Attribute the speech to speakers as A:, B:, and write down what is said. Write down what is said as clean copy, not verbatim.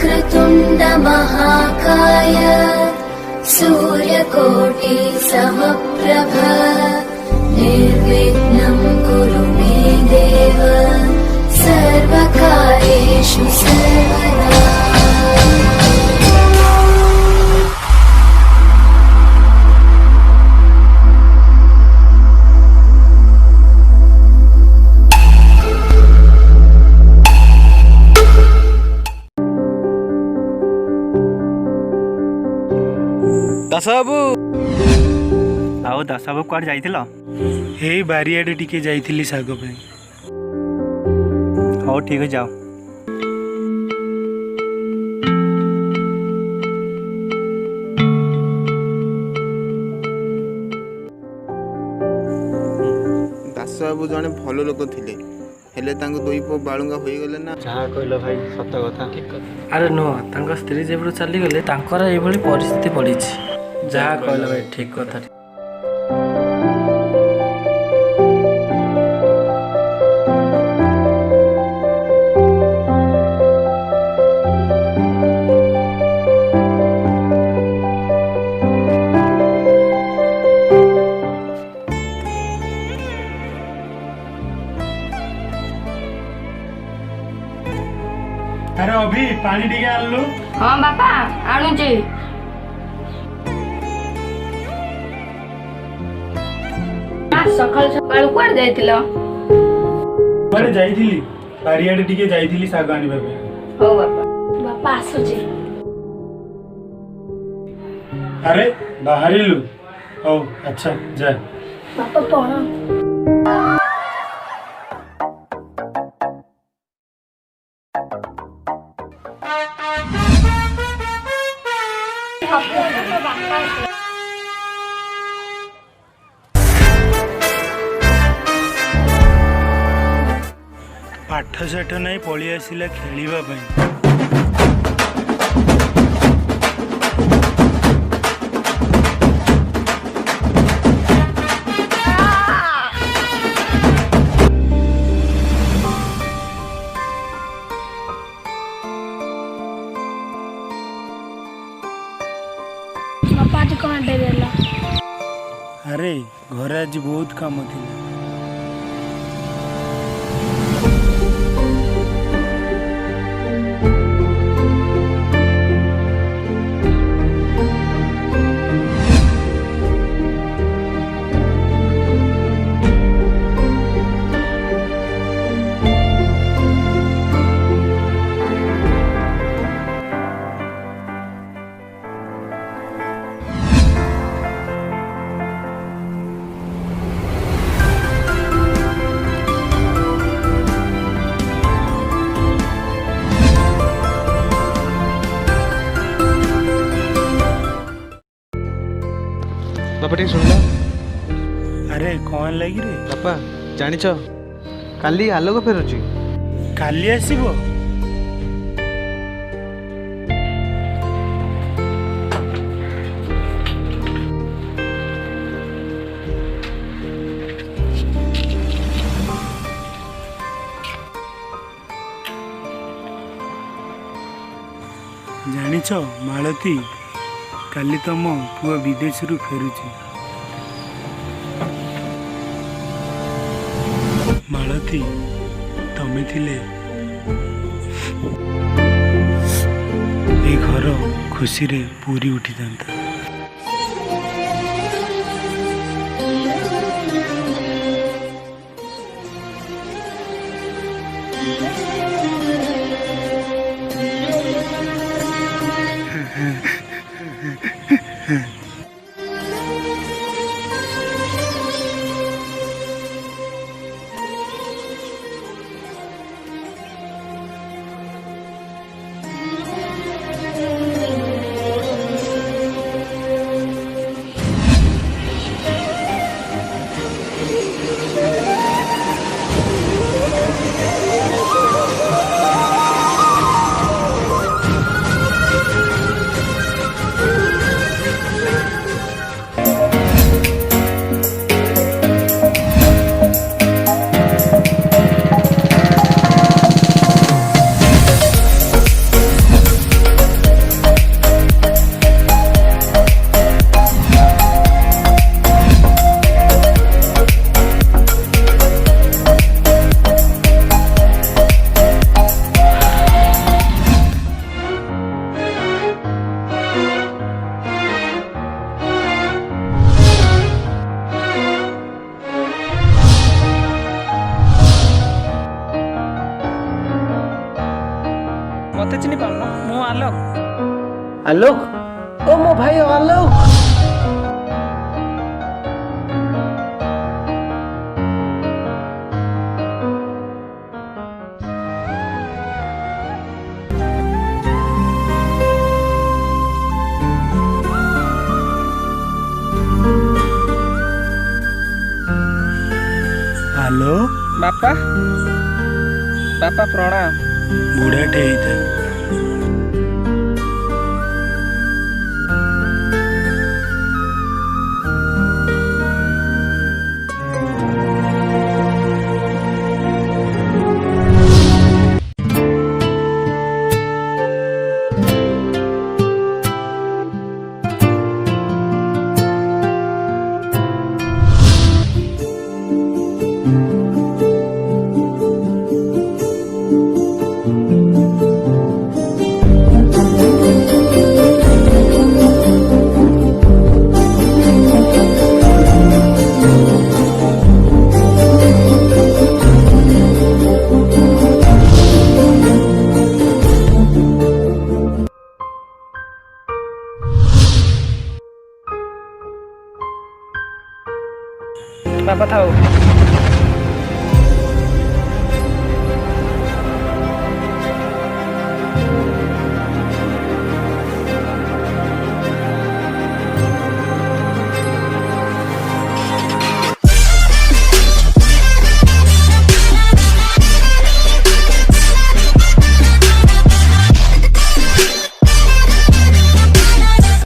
A: वक्रतुण्ड महाकाय सूर्यकोटि समप्रभ निर्विघ्नं कुरु मे देव सर्वकार्येषु सर्वदा।
B: दासबाबू आओ दासबाबू कुआडे जाइथिल?
C: हे बारियाडे टिके जाइथिली साग पे।
B: हो ठीक है जाओ।
D: दासबाबू जने भल लोक थिले हेले तांको दुई पो बाळुंगा होई गले ना।
B: जहाँ कहलो भाई सत कथा। ठीक कथा।
C: अरे नो तांका स्त्री जेबड़ चली गले तांकर एभली परिस्थिति पड़िछि। जहाँ कहलो भाई ठीक कथा। अरे अभी पानी टिके आनलु।
E: हाँ बापा आणुची। सकाल सकाल कुआडे जाइतिलो?
C: कुआडे जाइथिली बारियाडे टिके जाइथिली साग आनिबा पे।
E: हो बापा। बापा आसुची।
C: अरे बाहरिलु। ओ अच्छा जा।
E: बापा पढ़ो।
C: पाठ साठ नहीं पलि आसिला खेलिबा पई।
E: बापा आज कौन डे देला?
C: अरे घर आज बहुत काम थी।
D: बापा ठीक सुनला।
C: अरे कौन लगी रे?
D: बापा जानिछ काली आलोक फेरुची।
C: काली आसीबो? जानिछ मालती काली तम पुआ विदेश रु फेरुची। मालती तमे थिले ए घर खुशी रे पूरी उठी जाता। ମତେ ଚିହ୍ନି ପାରୁନ? ମୁଁ ଆଲୋକ। ଆଲୋକ? ଓ ମୋ ଭାଇ ଆଲୋକ।
B: ହ୍ୟାଲୋ
C: ବାପା ବାପା ପ୍ରଣାମ।
B: ବୁଢ଼ାଟେ ହେଇଥା।
C: ବାପା ଥାଉ।